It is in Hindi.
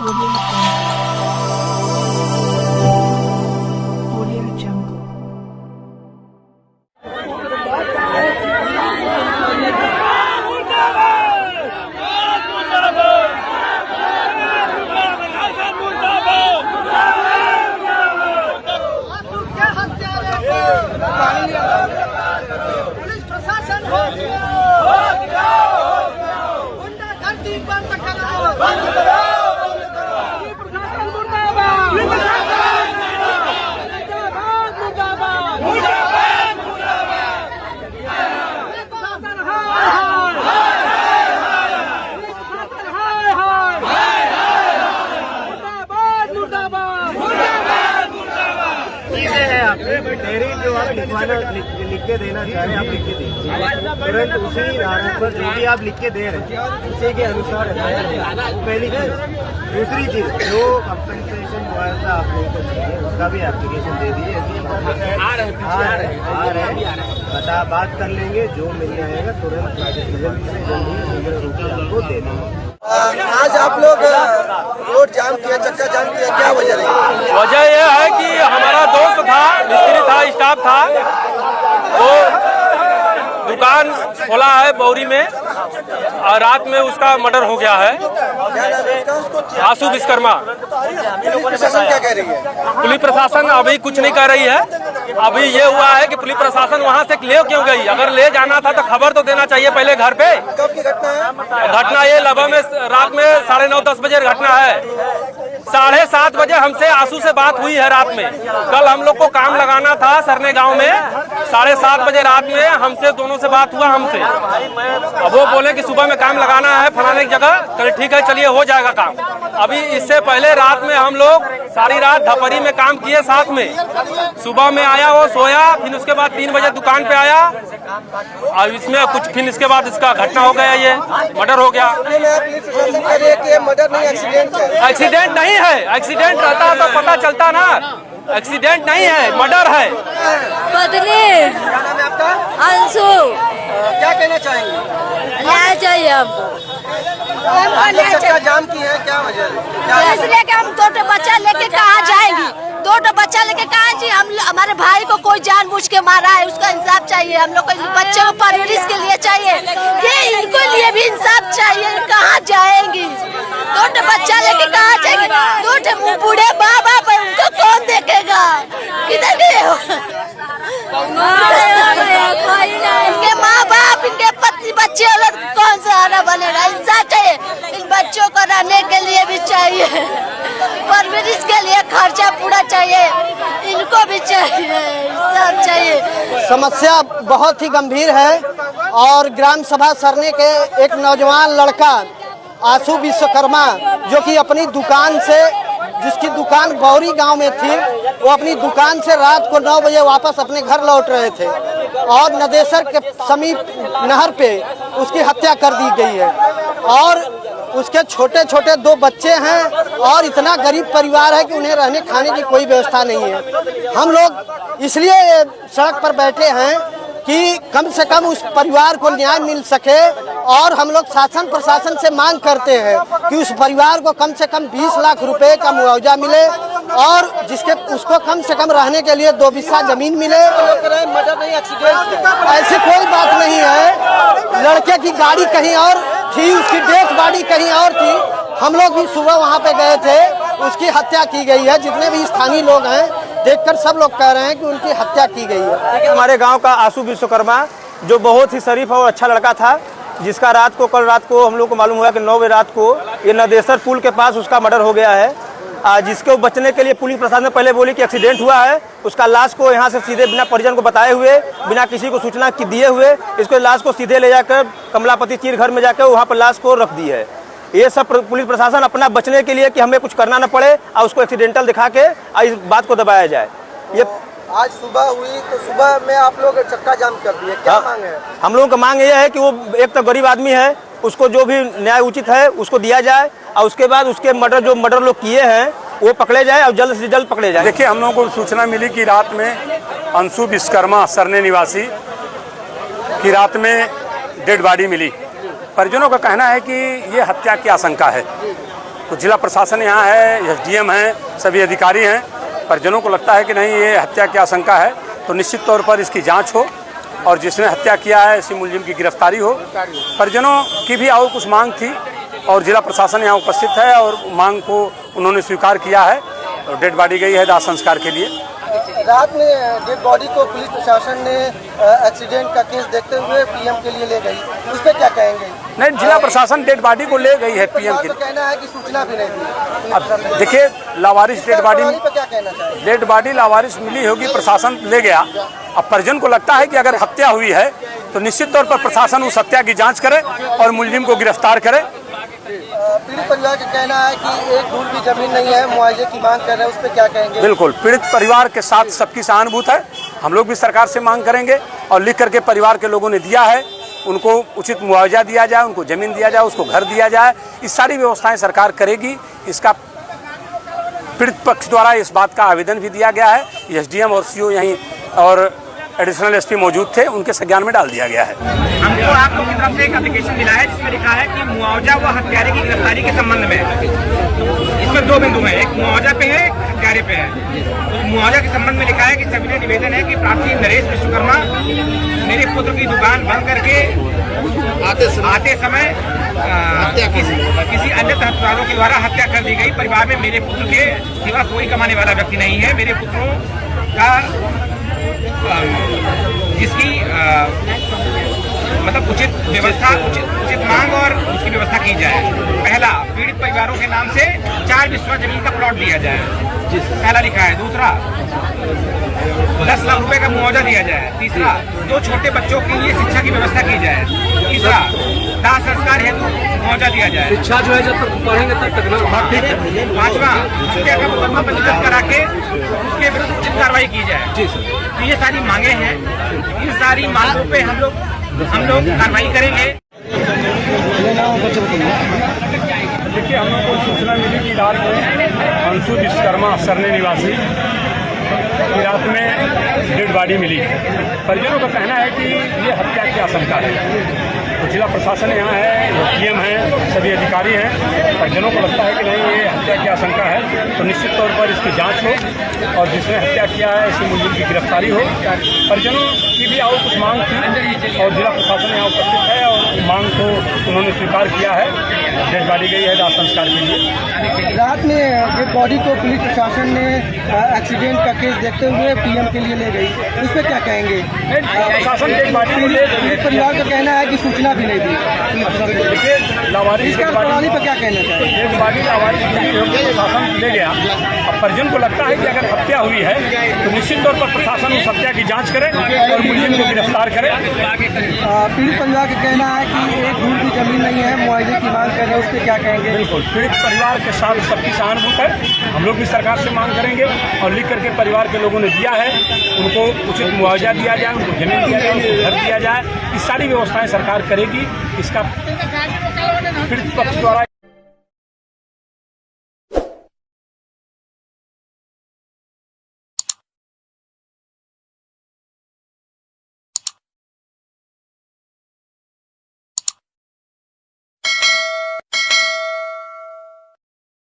पुलिस प्रशासन गुंडागर्दी बंद कराओ, बंद कराओ, बंद कराओ। प्रशासन मुर्दाबाद, मुर्दाबाद, मुर्दाबाद, मुर्दाबाद, मुर्दाबाद। प्रशासन हाय हाय, प्रशासन हाय हाय, मुर्दाबाद, मुर्दाबाद, मुर्दाबाद, मुर्दाबाद। चीजें हैं आपके डेयरी जो आप लिखवाना लिख के देना चाह रहे हैं आप लिख के दीजिए तुरंत उसी आधार पर जो भी आप लिख के दे रहे हैं उसी के अनुसार पहली चीज। दूसरी चीज जो कंपनसेशन मुआवजा आप लोगों को चाहिए उसका भी एप्लीकेशन दे दीजिए। आ रहे बता बात कर लेंगे जो मिल जाएगा तुरंत आपको दे देंगे। आज आप लोग रोड जाम किया, चक्का जाम किया, क्या वजह रही? वजह यह है कि हमारा दोस्त था, मिस्त्री था, स्टाफ था, वो दुकान खोला है बौरी में और रात में उसका मर्डर हो गया है। आशु विश्वकर्मा। प्रशासन क्या कह रही है? पुलिस प्रशासन अभी कुछ नहीं कर रही है। अभी ये हुआ है कि पुलिस प्रशासन वहाँ से ले क्यों गई? अगर ले जाना था तो खबर तो देना चाहिए पहले घर पे। कब की घटना है? घटना ये लगभग में रात में 9:30-10 बजे घटना है। 7:30 बजे हमसे आशु से बात हुई है रात में। कल हम लोग को काम लगाना था सरने गांव में। 7:30 बजे रात में हमसे दोनों से बात हुआ हमसे। अब वो बोले कि सुबह में काम लगाना है फलाने की जगह। चलिए ठीक है, चलिए हो जाएगा काम। अभी इससे पहले रात में हम लोग सारी रात धपरी में काम किए साथ में। सुबह में आया वो सोया, फिर उसके बाद 3 बजे दुकान पे आया और इसमें कुछ फिर इसके बाद इसका घटना हो गया, ये मर्डर हो गया। मर्डर नहीं, एक्सीडेंट है। एक्सीडेंट नहीं है, एक्सीडेंट रहता तो पता चलता ना। एक्सीडेंट नहीं है, मर्डर है। बदली क्या नाम है आपका? अंशु क्या कहना चाहेंगे? न्याय चाहिए हमको। आप लोग चक्का जाम की है, क्या वजह है? इसलिए कि हम 2 बच्चा लेके कहाँ जाएंगी? 2 बच्चा लेके कहाँ जी? हमारे भाई को कोई जानबूझ के मारा है, उसका इंसाफ चाहिए। हम लोग को बच्चों को परवरिश के लिए चाहिए, ये इनको लिए भी इंसाफ चाहिए। कहाँ जाएंगी? 2 बच्चा लेके कहाँ जाएंगी? 2 बूढ़े माँ बाप है, उनको कौन देखेगा? किधर गए हो? इनके माँ बाप, इनके पति, बच्चे लोग कौन सहारा बनेगा? इंसाफ चाहिए। इन बच्चों को रहने के लिए भी चाहिए, परवरिश के लिए खर्चा पूरा चाहिए, इनको भी चाहिए, सब चाहिए। समस्या बहुत ही गंभीर है और ग्राम सभा सरने के एक नौजवान लड़का आशु विश्वकर्मा जो कि अपनी दुकान से, जिसकी दुकान बौरी गांव में थी, वो अपनी दुकान से रात को 9 बजे वापस अपने घर लौट रहे थे और नदेसर के समीप नहर पे उसकी हत्या कर दी गई है। और उसके छोटे छोटे 2 बच्चे हैं और इतना गरीब परिवार है कि उन्हें रहने खाने की कोई व्यवस्था नहीं है। हम लोग इसलिए सड़क पर बैठे हैं कि कम से कम उस परिवार को न्याय मिल सके और हम लोग शासन प्रशासन से मांग करते हैं कि उस परिवार को कम से कम 20 लाख रुपए का मुआवजा मिले और जिसके उसको कम से कम रहने के लिए 2 बिस्सा जमीन मिले। मर्डर नहीं, एक्सीडेंट। ऐसी कोई बात नहीं है। लड़के की गाड़ी कहीं और थी, उसकी डेथ बॉडी कहीं और थी। हम लोग भी सुबह वहाँ पे गए थे, उसकी हत्या की गई है। जितने भी स्थानीय लोग हैं देखकर सब लोग कह रहे हैं कि उनकी हत्या की गई है। हमारे गांव का आशु विश्वकर्मा जो बहुत ही शरीफ और अच्छा लड़का था, जिसका कल रात को हम लोग को मालूम हुआ कि 9 बजे रात को ये नदेसर पुल के पास उसका मर्डर हो गया है। जिसको बचने के लिए पुलिस प्रशासन ने पहले बोली कि एक्सीडेंट हुआ है। उसका लाश को यहाँ से सीधे बिना परिजन को बताए हुए, बिना किसी को सूचना दिए हुए, इसको लाश को सीधे ले जाकर कमलापति चीर घर में जाकर वहाँ पर लाश को रख दी है। ये सब पुलिस प्रशासन अपना बचने के लिए कि हमें कुछ करना न पड़े और उसको एक्सीडेंटल दिखा के इस बात को दबाया जाए। ये आज सुबह हुई तो सुबह में आप लोग चक्का जाम कर दिए, क्या मांग है? हम लोगों का मांग ये है कि वो एक तो गरीब आदमी है, उसको जो भी न्याय उचित है उसको दिया जाए और उसके बाद उसके मर्डर लोग किए हैं वो पकड़े जाए और जल्द से जल्द पकड़े जाए। देखिए, हम लोगों को सूचना मिली कि रात में अंशु विश्वकर्मा सरने निवासी की रात में डेड बॉडी मिली। परिजनों का कहना है कि ये हत्या की आशंका है। तो जिला प्रशासन यहाँ है, SDM है, सभी अधिकारी हैं। परिजनों को लगता है कि नहीं, ये हत्या की आशंका है, तो निश्चित तौर पर इसकी जांच हो और जिसने हत्या किया है इसी मुलजिम की गिरफ्तारी हो। परिजनों की भी और कुछ मांग थी और जिला प्रशासन यहाँ उपस्थित है और मांग को उन्होंने स्वीकार किया है और डेड बॉडी गई है दाह संस्कार के लिए। रात में डेड बॉडी को पुलिस प्रशासन ने एक्सीडेंट का केस देखते हुए PM के लिए ले गई, उस पर क्या कहेंगे? नहीं, जिला प्रशासन डेड बॉडी को ले गई है PM के तो लिए। कहना है कि सूचना भी नहीं थी। अब देखिए, लावारिस डेड बॉडी, पर क्या कहना चाहिए? डेड बॉडी लावारिस मिली होगी, प्रशासन ले गया। अब परिजन को लगता है कि अगर हत्या हुई है तो निश्चित तौर पर प्रशासन उस हत्या की जांच करे और मुलजिम को गिरफ्तार करे। पीड़ित परिवार का कहना है कि एक धूल भी जमीन नहीं है, मुआवजे की मांग कर रहे हैं, उस पर क्या कहेंगे? बिल्कुल, पीड़ित परिवार के साथ सबकी सहानुभूति है। हम लोग भी सरकार से मांग करेंगे और लिख करके परिवार के लोगों ने दिया है, उनको उचित मुआवजा दिया जाए, उनको जमीन दिया जाए, उसको घर दिया जाए। इस सारी व्यवस्थाएं सरकार करेगी। इसका पीड़ित पक्ष द्वारा इस बात का आवेदन भी दिया गया है। SDM और CO यहीं और एडिशनल SP मौजूद थे, उनके संज्ञान में डाल दिया गया है। हमको आप लोग की तरफ से एक एप्लीकेशन मिला है जिसमें लिखा है कि मुआवजा व हत्यारे की गिरफ्तारी के संबंध में। इसमें 2 बिंदु हैं, एक मुआवजा पे है, एक हत्यारे पे है। तो मुआवजा के संबंध में लिखा है कि सविनय निवेदन है कि प्रार्थी नरेश विश्वकर्मा मेरे पुत्र की दुकान बंद करके आते समय किसी अन्य हत्यारों के द्वारा हत्या कर दी गई। परिवार में मेरे पुत्र के सिवा कोई कमाने वाला व्यक्ति नहीं है। मेरे पुत्रों का जिसकी मतलब उचित व्यवस्था, उचित मांग और उसकी व्यवस्था की जाए। पहला, पीड़ित परिवारों के नाम से 4 बिस्वा जमीन का प्लॉट दिया जाए, पहला लिखा है। दूसरा, 10 लाख रुपए का मुआवजा दिया जाए। तीसरा, 2 छोटे बच्चों के लिए शिक्षा की व्यवस्था की जाए। तीसरा, दाह संस्कार हेतु मुआवजा दिया जाए। शिक्षा जो है जब तक पढ़ेंगे तब तक ना। पांचवा, हत्या का मुकदमा पंजीकृत करा के उसके विरुद्ध उचित कार्रवाई की जाए। तो ये सारी मांगे हैं, इन सारी मांगों पे हम लोग कार्रवाई करेंगे। देखिए, हम लोग को सूचना मिली कि रात में अंशु विश्वकर्मा सरने निवासी की रात में डेड बॉडी मिली। परिजनों का कहना है कि ये हत्या की आशंका है। तो जिला प्रशासन यहाँ है, SDM है, सभी अधिकारी हैं। परिजनों को लगता है कि नहीं, ये हत्या की आशंका है, तो निश्चित तौर पर इसकी जांच हो और जिसने हत्या किया है इसी मुलजिम की गिरफ्तारी हो। परिजनों की भी और कुछ मांग थी और जिला प्रशासन यहाँ उपस्थित है और मांग को उन्होंने स्वीकार किया है। डेड बॉडी गई है दाह संस्कार के लिए। रात में डेड बॉडी को पुलिस प्रशासन ने एक्सीडेंट का केस देखते हुए PM के लिए ले गई, उस पर क्या कहेंगे? प्रशासन डेड बॉडी को ले गई। परिवार का कहना है कि सूचना भी नहीं दी। देखिए, लावारिस इसका प्रणाली पर क्या कहना चाहिए? डेड बॉडी लावारिस प्रशासन ले गया। अब परिजन को लगता है कि अगर हत्या हुई है तो निश्चित तौर पर प्रशासन उस हत्या की जांच करे और मुलजिम को गिरफ्तार करे। पीड़ित परिवार का कहना है कि एक धूल भी जमीन नहीं है, मुआवजे की मांग कर रहे हैं, उस पर क्या कहेंगे? बिल्कुल, पीड़ित परिवार के साथ सबकी सहानुभूति है। हम लोग भी सरकार से मांग करेंगे और लिख करके परिवार के लोगों ने दिया है, उनको उचित मुआवजा दिया जाए, उनको जमीन दिया जाए, उनको घर दिया जाए। इस सारी व्यवस्थाएं सरकार करेगी। इसका पीड़ित पक्ष द्वारा